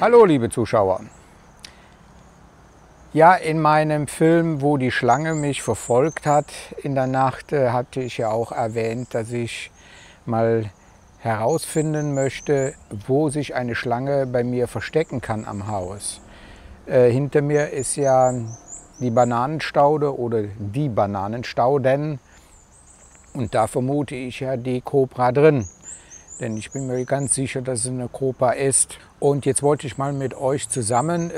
Hallo liebe Zuschauer. Ja, in meinem Film, wo die Schlange mich verfolgt hat in der Nacht, hatte ich ja auch erwähnt, dass ich mal herausfinden möchte, wo sich eine Schlange bei mir verstecken kann am Haus. Hinter mir ist ja die Bananenstaude oder die Bananenstauden und da vermute ich ja die Kobra drin. Denn ich bin mir ganz sicher, dass es eine Kobra ist. Und jetzt wollte ich mal mit euch zusammen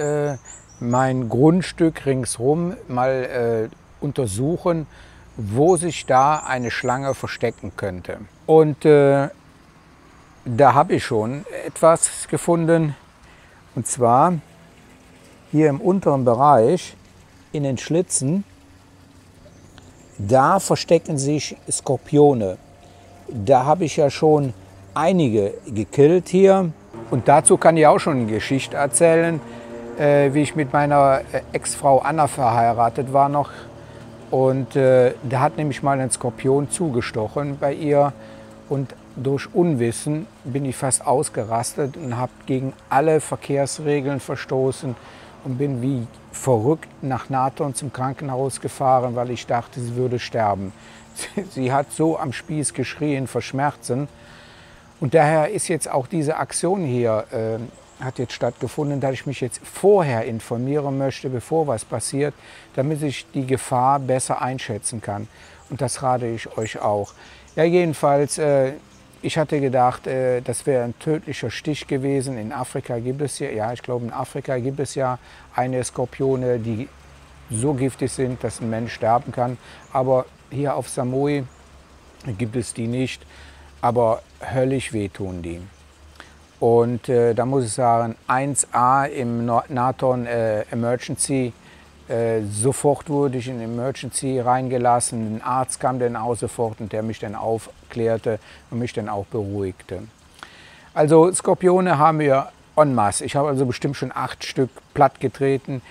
mein Grundstück ringsherum mal untersuchen, wo sich da eine Schlange verstecken könnte. Und da habe ich schon etwas gefunden. Und zwar hier im unteren Bereich in den Schlitzen, da verstecken sich Skorpione. Da habe ich ja schon einige gekillt hier. Und dazu kann ich auch schon eine Geschichte erzählen, wie ich mit meiner Ex-Frau Anna verheiratet war noch. Und da hat nämlich mal ein Skorpion zugestochen bei ihr. Und durch Unwissen bin ich fast ausgerastet und habe gegen alle Verkehrsregeln verstoßen und bin wie verrückt nach Nathorn zum Krankenhaus gefahren, weil ich dachte, sie würde sterben. Sie hat so am Spieß geschrien vor Schmerzen. Und daher ist jetzt auch diese Aktion hier, hat jetzt stattgefunden, dass ich mich jetzt vorher informieren möchte, bevor was passiert, damit ich die Gefahr besser einschätzen kann. Und das rate ich euch auch. Ja, jedenfalls, ich hatte gedacht, das wäre ein tödlicher Stich gewesen. In Afrika gibt es ja, ich glaube in Afrika gibt es ja eine Skorpione, die so giftig sind, dass ein Mensch sterben kann. Aber hier auf Samui gibt es die nicht. Aber höllisch wehtun die. Und da muss ich sagen, 1A im Nathorn Emergency, sofort wurde ich in Emergency reingelassen. Ein Arzt kam dann auch sofort und der mich dann aufklärte und mich dann auch beruhigte. Also Skorpione haben wir en masse. Ich habe also bestimmt schon 8 Stück plattgetreten.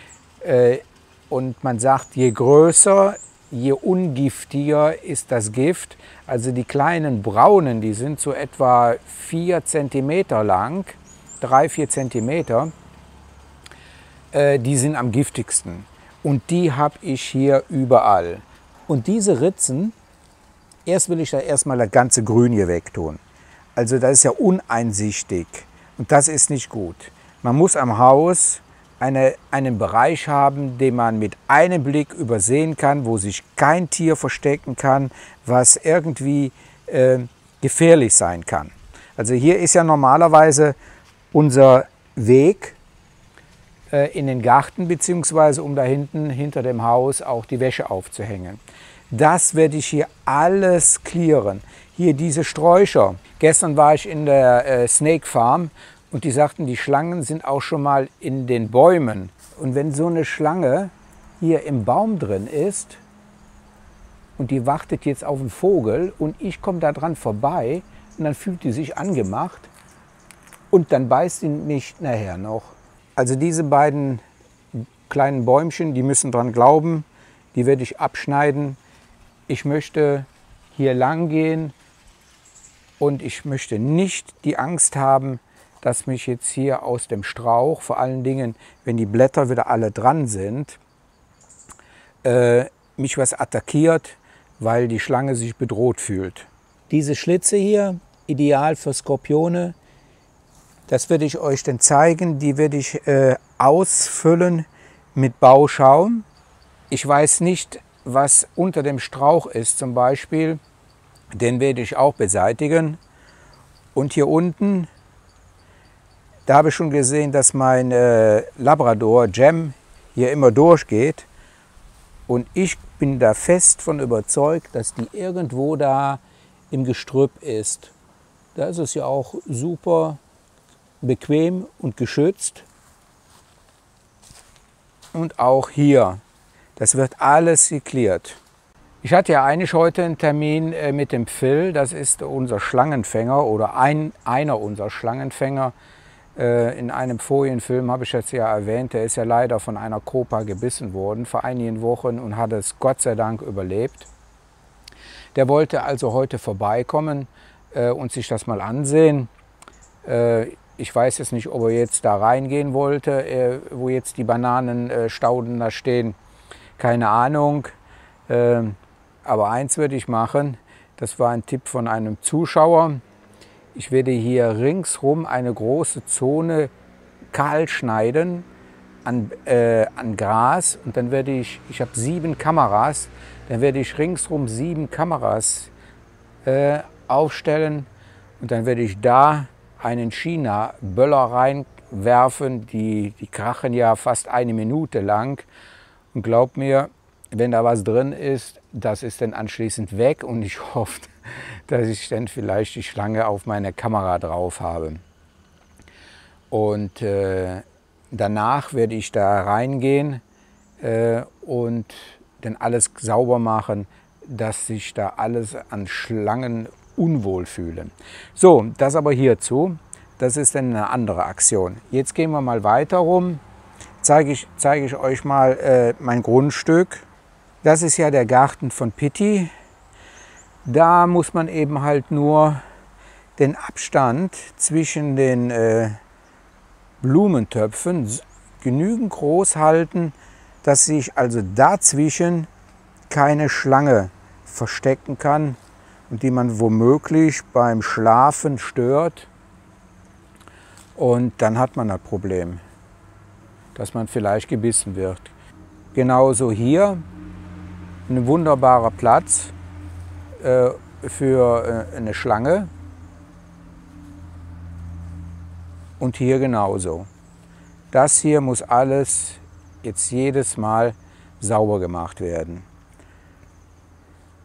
Und man sagt, je größer, je ungiftiger ist das Gift. Also die kleinen braunen, die sind so etwa 4 cm lang, 3-4 cm, die sind am giftigsten. Und die habe ich hier überall. Und diese Ritzen, erst will ich da erstmal das ganze Grün hier wegtun. Also das ist ja uneinsichtig und das ist nicht gut. Man muss am Haus einen Bereich haben, den man mit einem Blick übersehen kann, wo sich kein Tier verstecken kann, was irgendwie gefährlich sein kann. Also hier ist ja normalerweise unser Weg in den Garten, beziehungsweise um da hinten hinter dem Haus auch die Wäsche aufzuhängen. Das werde ich hier alles clearen. Hier diese Sträucher. Gestern war ich in der Snake Farm. Und die sagten, die Schlangen sind auch schon mal in den Bäumen. Und wenn so eine Schlange hier im Baum drin ist und die wartet jetzt auf einen Vogel und ich komme da dran vorbei und dann fühlt die sich angemacht und dann beißt sie mich nachher noch. Also diese beiden kleinen Bäumchen, die müssen dran glauben, die werde ich abschneiden. Ich möchte hier lang gehen und ich möchte nicht die Angst haben, dass mich jetzt hier aus dem Strauch, vor allen Dingen, wenn die Blätter wieder alle dran sind, mich was attackiert, weil die Schlange sich bedroht fühlt. Diese Schlitze hier, ideal für Skorpione, das werde ich euch dann zeigen. Die werde ich ausfüllen mit Bauschaum. Ich weiß nicht, was unter dem Strauch ist zum Beispiel. Den werde ich auch beseitigen. Und hier unten, da habe ich schon gesehen, dass mein Labrador Jam hier immer durchgeht. Und ich bin da fest von überzeugt, dass die irgendwo da im Gestrüpp ist. Da ist es ja auch super bequem und geschützt. Und auch hier, das wird alles geklärt. Ich hatte ja eigentlich heute einen Termin mit dem Phil, das ist unser Schlangenfänger oder einer unserer Schlangenfänger. In einem Folienfilm habe ich das ja erwähnt, der ist ja leider von einer Kobra gebissen worden vor einigen Wochen und hat es Gott sei Dank überlebt. Der wollte also heute vorbeikommen und sich das mal ansehen. Ich weiß jetzt nicht, ob er jetzt da reingehen wollte, wo jetzt die Bananenstauden da stehen. Keine Ahnung. Aber eins würde ich machen, das war ein Tipp von einem Zuschauer. Ich werde hier ringsrum eine große Zone kahl schneiden an Gras und dann werde ich habe 7 Kameras, dann werde ich ringsrum 7 Kameras aufstellen und dann werde ich da einen China-Böller reinwerfen, die krachen ja fast 1 Minute lang und glaub mir, wenn da was drin ist, das ist dann anschließend weg und ich hoffe, dass ich dann vielleicht die Schlange auf meiner Kamera drauf habe. Und danach werde ich da reingehen und dann alles sauber machen, dass sich da alles an Schlangen unwohl fühlen. So, das aber hierzu, das ist dann eine andere Aktion. Jetzt gehen wir mal weiter rum, zeige ich euch mal mein Grundstück. Das ist ja der Garten von Pitti. Da muss man eben halt nur den Abstand zwischen den Blumentöpfen genügend groß halten, dass sich also dazwischen keine Schlange verstecken kann und die man womöglich beim Schlafen stört. Und dann hat man das Problem, dass man vielleicht gebissen wird. Genauso hier ein wunderbarer Platz für eine Schlange. Und hier genauso. Das hier muss alles jetzt jedes Mal sauber gemacht werden.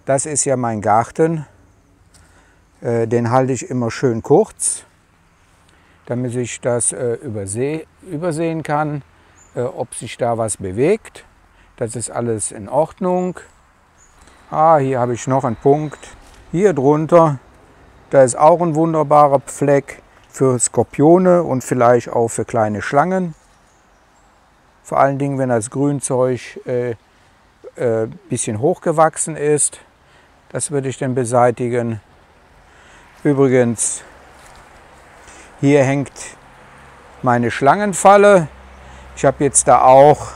Das ist ja mein Garten. Den halte ich immer schön kurz, damit ich das übersehen kann, ob sich da was bewegt. Das ist alles in Ordnung. Hier habe ich noch einen Punkt. Hier drunter, da ist auch ein wunderbarer Fleck für Skorpione und vielleicht auch für kleine Schlangen. Vor allen Dingen, wenn das Grünzeug bisschen hochgewachsen ist. Das würde ich dann beseitigen. Übrigens, hier hängt meine Schlangenfalle. Ich habe jetzt da auch,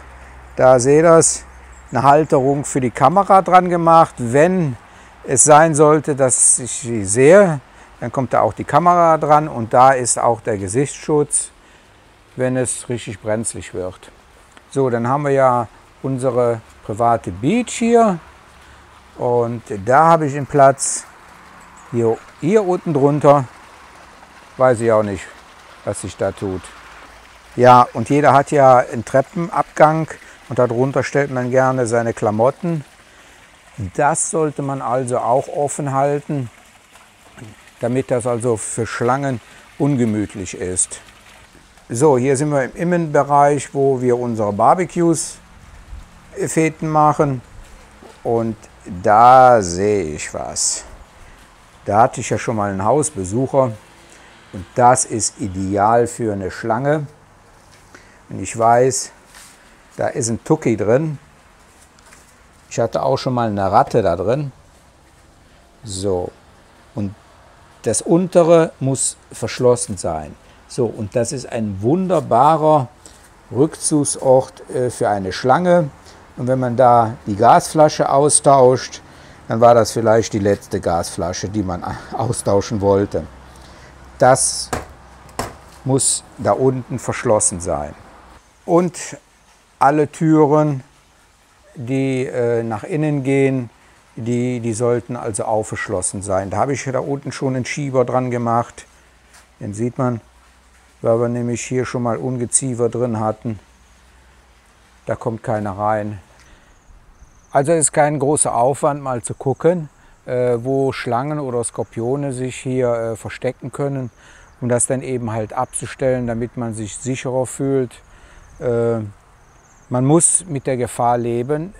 da seht ihr das, eine Halterung für die Kamera dran gemacht. Wenn es sein sollte, dass ich sie sehe, dann kommt da auch die Kamera dran und da ist auch der Gesichtsschutz, wenn es richtig brenzlig wird. So, dann haben wir ja unsere private Beach hier und da habe ich den Platz. Hier unten drunter weiß ich auch nicht, was sich da tut. Ja, und jeder hat ja einen Treppenabgang und darunter stellt man gerne seine Klamotten. Das sollte man also auch offen halten, damit das also für Schlangen ungemütlich ist. So, hier sind wir im Innenbereich, wo wir unsere Barbecues-Feten machen und da sehe ich was. Da hatte ich ja schon mal einen Hausbesucher und das ist ideal für eine Schlange. Und ich weiß, da ist ein Tucki drin. Ich hatte auch schon mal eine Ratte da drin. So, und das untere muss verschlossen sein. So, und das ist ein wunderbarer Rückzugsort für eine Schlange. Und wenn man da die Gasflasche austauscht, dann war das vielleicht die letzte Gasflasche, die man austauschen wollte. Das muss da unten verschlossen sein. Und alle Türen, die nach innen gehen, die sollten also auch verschlossen sein. Da habe ich da unten schon einen Schieber dran gemacht. Den sieht man, weil wir nämlich hier schon mal Ungeziefer drin hatten. Da kommt keiner rein. Also es ist kein großer Aufwand, mal zu gucken, wo Schlangen oder Skorpione sich hier verstecken können, um das dann eben halt abzustellen, damit man sich sicherer fühlt. Man muss mit der Gefahr leben.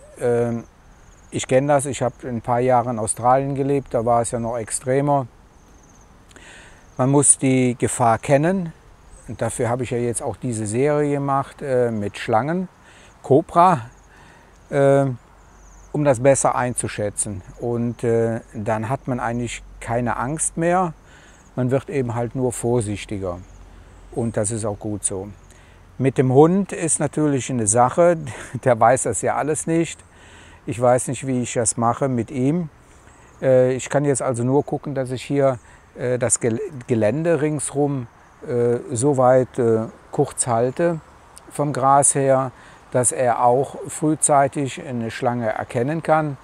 Ich kenne das, ich habe ein paar Jahre in Australien gelebt, da war es ja noch extremer. Man muss die Gefahr kennen und dafür habe ich ja jetzt auch diese Serie gemacht mit Schlangen, Cobra, um das besser einzuschätzen. Und dann hat man eigentlich keine Angst mehr, man wird eben halt nur vorsichtiger. und das ist auch gut so. Mit dem Hund ist natürlich eine Sache, der weiß das ja alles nicht. Ich weiß nicht, wie ich das mache mit ihm. Ich kann jetzt also nur gucken, dass ich hier das Gelände ringsherum so weit kurz halte vom Gras her, dass er auch frühzeitig eine Schlange erkennen kann,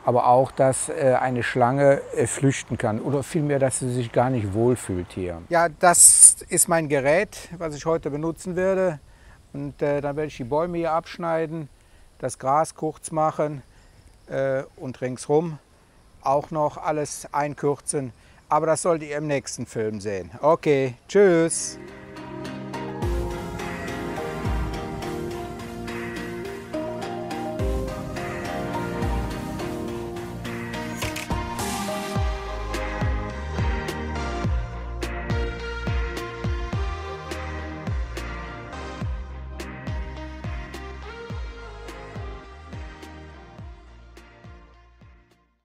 aber auch, dass eine Schlange flüchten kann oder vielmehr, dass sie sich gar nicht wohlfühlt hier. Ja, das ist mein Gerät, was ich heute benutzen werde. Und dann werde ich die Bäume hier abschneiden, das Gras kurz machen und ringsherum auch noch alles einkürzen. Aber das solltet ihr im nächsten Film sehen. Okay, tschüss!